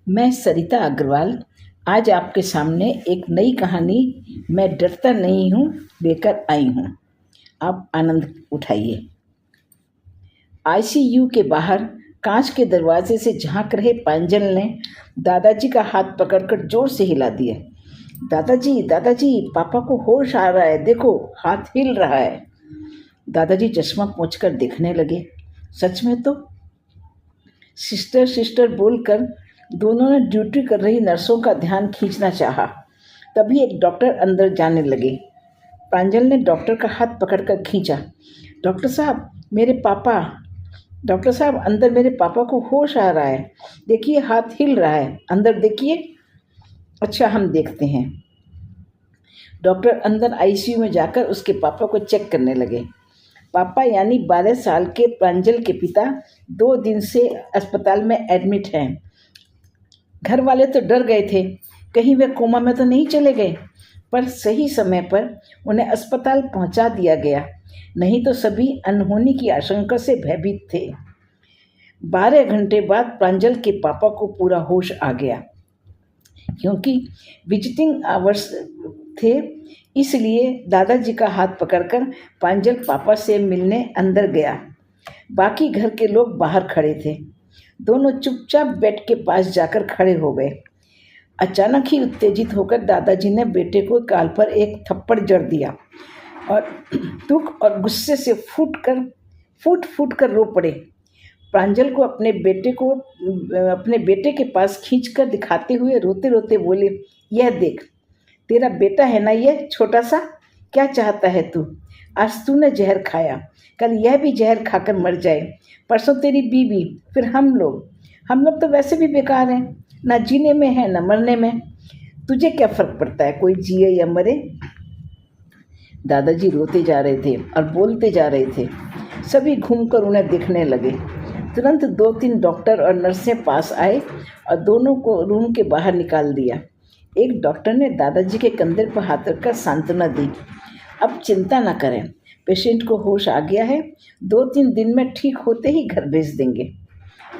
मैं सरिता अग्रवाल आज आपके सामने एक नई कहानी मैं डरता नहीं हूँ लेकर आई हूँ। आप आनंद उठाइए। आईसीयू के बाहर कांच के दरवाजे से झांक रहे प्रांजल ने दादाजी का हाथ पकड़कर जोर से हिला दिया। दादाजी दादाजी, पापा को होश आ रहा है, देखो हाथ हिल रहा है। दादाजी चश्मा पोंछकर देखने लगे। सच में तो सिस्टर सिस्टर बोलकर दोनों ने ड्यूटी कर रही नर्सों का ध्यान खींचना चाहा। तभी एक डॉक्टर अंदर जाने लगे। प्रांजल ने डॉक्टर का हाथ पकड़कर खींचा। डॉक्टर साहब, मेरे पापा, डॉक्टर साहब अंदर मेरे पापा को होश आ रहा है, देखिए हाथ हिल रहा है, अंदर देखिए। अच्छा, हम देखते हैं। डॉक्टर अंदर आईसीयू में जाकर उसके पापा को चेक करने लगे। पापा यानी 12 साल के प्रांजल के पिता 2 दिन से अस्पताल में एडमिट हैं। घर वाले तो डर गए थे, कहीं वे कोमा में तो नहीं चले गए, पर सही समय पर उन्हें अस्पताल पहुंचा दिया गया, नहीं तो सभी अनहोनी की आशंका से भयभीत थे। 12 घंटे बाद प्रांजल के पापा को पूरा होश आ गया। क्योंकि विजिटिंग आवर्स थे, इसलिए दादाजी का हाथ पकड़कर प्रांजल पापा से मिलने अंदर गया। बाकी घर के लोग बाहर खड़े थे। दोनों चुपचाप बेड के पास जाकर खड़े हो गए। अचानक ही उत्तेजित होकर दादाजी ने बेटे को गाल पर एक थप्पड़ जड़ दिया और दुख और गुस्से से फूट फूट कर रो पड़े। प्रांजल को अपने बेटे के पास खींचकर दिखाते हुए रोते रोते बोले, यह देख, तेरा बेटा है ना ये छोटा सा, क्या चाहता है तू? आज तूने जहर खाया, कल यह भी जहर खाकर मर जाए, परसों तेरी बीवी, फिर हम लोग तो वैसे भी बेकार हैं, ना जीने में है ना मरने में। तुझे क्या फर्क पड़ता है कोई जिए या मरे? दादाजी रोते जा रहे थे और बोलते जा रहे थे। सभी घूमकर उन्हें देखने लगे। तुरंत 2-3 डॉक्टर और नर्सें पास आए और दोनों को रूम के बाहर निकाल दिया। एक डॉक्टर ने दादाजी के कंधे पर हाथ रखकर सांत्वना दी। अब चिंता न करें, पेशेंट को होश आ गया है, 2-3 दिन में ठीक होते ही घर भेज देंगे।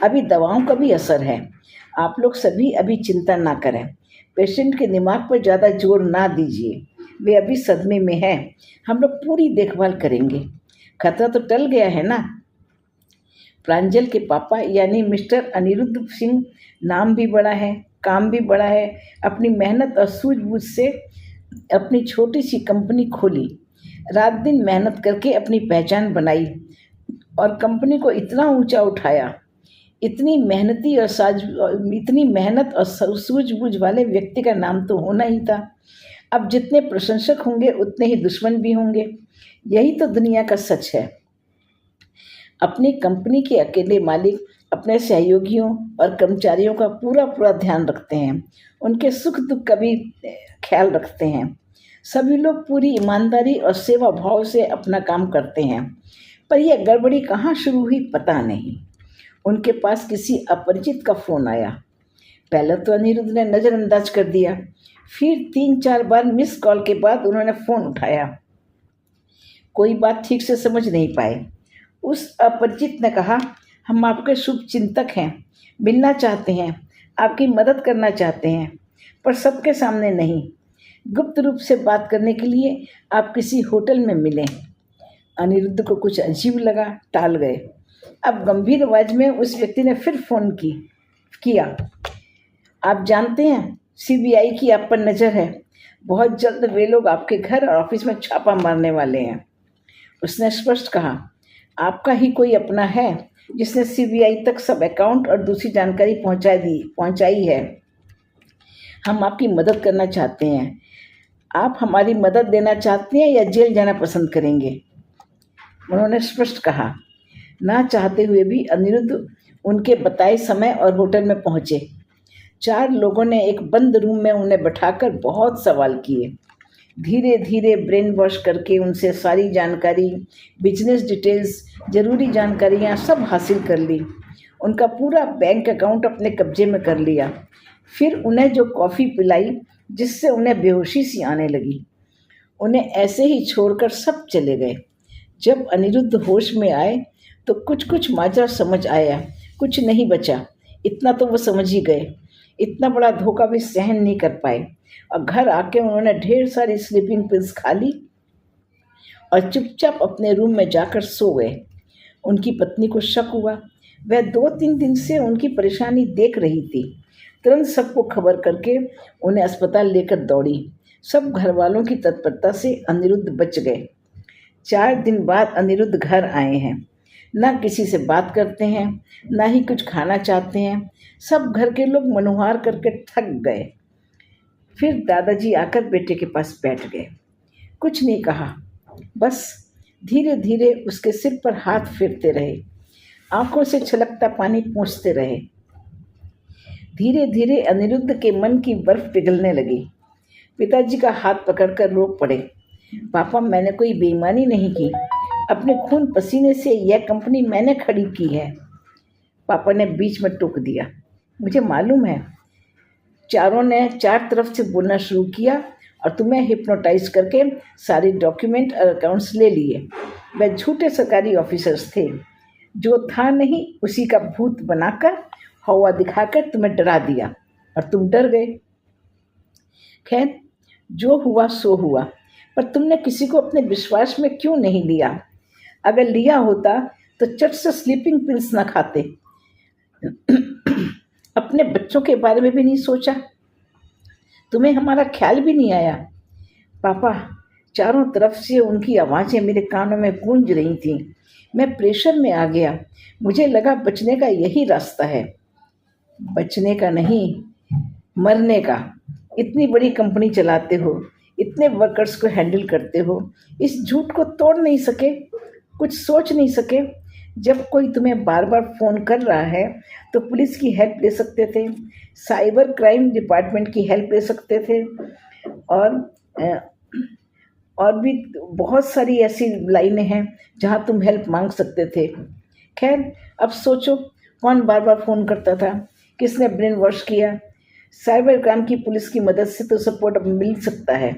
अभी दवाओं का भी असर है, आप लोग सभी अभी चिंता ना करें। पेशेंट के दिमाग पर ज़्यादा जोर ना दीजिए, वे अभी सदमे में हैं, हम लोग पूरी देखभाल करेंगे। खतरा तो टल गया है ना? प्रांजल के पापा यानी मिस्टर अनिरुद्ध सिंह, नाम भी बड़ा है, काम भी बड़ा है, अपनी मेहनत और सूझबूझ से अपनी छोटी सी कंपनी खोली, रात दिन मेहनत करके अपनी पहचान बनाई और कंपनी को इतना ऊंचा उठाया। इतनी मेहनत और सूझबूझ वाले व्यक्ति का नाम तो होना ही था। अब जितने प्रशंसक होंगे उतने ही दुश्मन भी होंगे, यही तो दुनिया का सच है। अपनी कंपनी के अकेले मालिक अपने सहयोगियों और कर्मचारियों का पूरा ध्यान रखते हैं, उनके सुख दुख का भी ख्याल रखते हैं। सभी लोग पूरी ईमानदारी और सेवा भाव से अपना काम करते हैं, पर यह गड़बड़ी कहाँ शुरू हुई पता नहीं। उनके पास किसी अपरिचित का फ़ोन आया। पहले तो अनिरुद्ध ने नज़रअंदाज कर दिया, फिर 3-4 बार मिस कॉल के बाद उन्होंने फ़ोन उठाया। कोई बात ठीक से समझ नहीं पाए। उस अपरिचित ने कहा, हम आपके शुभ चिंतक हैं, मिलना चाहते हैं, आपकी मदद करना चाहते हैं, पर सबके सामने नहीं, गुप्त रूप से बात करने के लिए आप किसी होटल में मिलें। अनिरुद्ध को कुछ अजीब लगा, टाल गए। अब गंभीर आवाज में उस व्यक्ति ने फिर फ़ोन किया। आप जानते हैं, सीबीआई की आप पर नज़र है, बहुत जल्द वे लोग आपके घर और ऑफिस में छापा मारने वाले हैं। उसने स्पष्ट कहा, आपका ही कोई अपना है जिसने सीबीआई तक सब अकाउंट और दूसरी जानकारी पहुंचाई है। हम आपकी मदद करना चाहते हैं। आप हमारी मदद देना चाहते हैं या जेल जाना पसंद करेंगे? उन्होंने स्पष्ट कहा। ना चाहते हुए भी अनिरुद्ध उनके बताए समय और होटल में पहुंचे। 4 लोगों ने एक बंद रूम में उन्हें बैठाकर बहुत सवाल किए। धीरे धीरे ब्रेन वॉश करके उनसे सारी जानकारी, बिजनेस डिटेल्स, ज़रूरी जानकारियाँ सब हासिल कर ली। उनका पूरा बैंक अकाउंट अपने कब्जे में कर लिया। फिर उन्हें जो कॉफ़ी पिलाई जिससे उन्हें बेहोशी सी आने लगी, उन्हें ऐसे ही छोड़कर सब चले गए। जब अनिरुद्ध होश में आए तो कुछ माजरा समझ आया, कुछ नहीं बचा, इतना तो वो समझ ही गए। इतना बड़ा धोखा वे सहन नहीं कर पाए और घर आके उन्होंने ढेर सारी स्लीपिंग पिल्स खा ली और चुपचाप अपने रूम में जाकर सो गए। उनकी पत्नी को शक हुआ। वह 2-3 दिन से उनकी परेशानी देख रही थी। तुरंत सबको खबर करके उन्हें अस्पताल लेकर दौड़ी। सब घर वालों की तत्परता से अनिरुद्ध बच गए। 4 दिन बाद अनिरुद्ध घर आए हैं। ना किसी से बात करते हैं, ना ही कुछ खाना चाहते हैं। सब घर के लोग मनुहार करके थक गए। फिर दादाजी आकर बेटे के पास बैठ गए। कुछ नहीं कहा, बस धीरे धीरे उसके सिर पर हाथ फेरते रहे, आंखों से छलकता पानी पोंछते रहे। धीरे धीरे अनिरुद्ध के मन की बर्फ पिघलने लगी। पिताजी का हाथ पकड़कर रो पड़े। पापा, मैंने कोई बेईमानी नहीं की। अपने खून पसीने से यह कंपनी मैंने खड़ी की है। पापा ने बीच में टोक दिया। मुझे मालूम है। चारों ने 4 तरफ से बोलना शुरू किया और तुम्हें हिप्नोटाइज करके सारी डॉक्यूमेंट और अकाउंट्स ले लिए। वह झूठे सरकारी ऑफिसर्स थे। जो था नहीं उसी का भूत बनाकर हवा दिखाकर तुम्हें डरा दिया और तुम डर गए। खैर, जो हुआ सो हुआ, पर तुमने किसी को अपने विश्वास में क्यों नहीं लिया? अगर लिया होता तो चट से स्लीपिंग पिल्स ना खाते। अपने बच्चों के बारे में भी नहीं सोचा। तुम्हें हमारा ख्याल भी नहीं आया। पापा, चारों तरफ से उनकी आवाज़ें मेरे कानों में गूंज रही थीं। मैं प्रेशर में आ गया। मुझे लगा बचने का यही रास्ता है। बचने का नहीं, मरने का। इतनी बड़ी कंपनी चलाते हो, इतने वर्कर्स को हैंडल करते हो, इस झूठ को तोड़ नहीं सके, कुछ सोच नहीं सके? जब कोई तुम्हें बार बार फ़ोन कर रहा है तो पुलिस की हेल्प ले सकते थे, साइबर क्राइम डिपार्टमेंट की हेल्प ले सकते थे, और भी बहुत सारी ऐसी लाइनें हैं जहां तुम हेल्प मांग सकते थे। खैर, अब सोचो, कौन बार बार फ़ोन करता था? किसने ब्रेन वॉश किया? साइबर क्राइम की पुलिस की मदद से तो सपोर्ट अब मिल सकता है,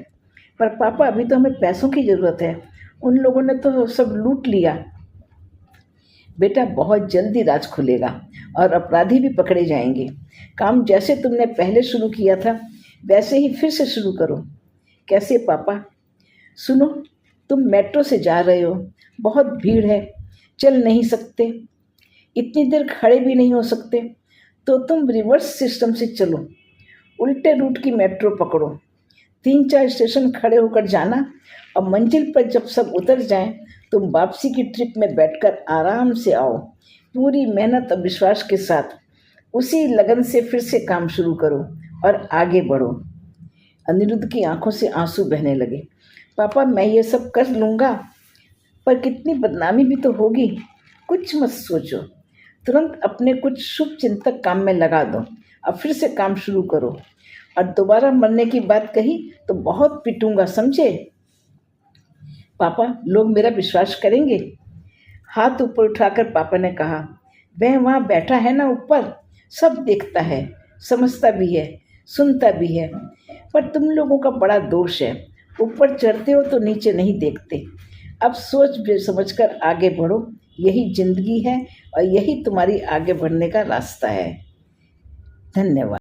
पर पापा अभी तो हमें पैसों की ज़रूरत है। उन लोगों ने तो सब लूट लिया। बेटा, बहुत जल्दी राज खुलेगा और अपराधी भी पकड़े जाएंगे। काम जैसे तुमने पहले शुरू किया था वैसे ही फिर से शुरू करो। कैसे पापा? सुनो, तुम मेट्रो से जा रहे हो, बहुत भीड़ है, चल नहीं सकते, इतनी देर खड़े भी नहीं हो सकते, तो तुम रिवर्स सिस्टम से चलो। उल्टे रूट की मेट्रो पकड़ो। 3-4 स्टेशन खड़े होकर जाना और मंजिल पर जब सब उतर जाएं, तुम वापसी की ट्रिप में बैठकर आराम से आओ। पूरी मेहनत और विश्वास के साथ उसी लगन से फिर से काम शुरू करो और आगे बढ़ो। अनिरुद्ध की आंखों से आंसू बहने लगे। पापा, मैं ये सब कर लूँगा, पर कितनी बदनामी भी तो होगी। कुछ मत सोचो, तुरंत अपने कुछ शुभ चिंतक काम में लगा दो। अब फिर से काम शुरू करो, और दोबारा मरने की बात कही तो बहुत पिटूंगा, समझे? पापा, लोग मेरा विश्वास करेंगे? हाथ ऊपर उठाकर पापा ने कहा, वह वहाँ बैठा है ना ऊपर, सब देखता है, समझता भी है, सुनता भी है। पर तुम लोगों का बड़ा दोष है, ऊपर चढ़ते हो तो नीचे नहीं देखते। अब सोच समझ कर आगे बढ़ो। यही जिंदगी है और यही तुम्हारी आगे बढ़ने का रास्ता है। धन्यवाद।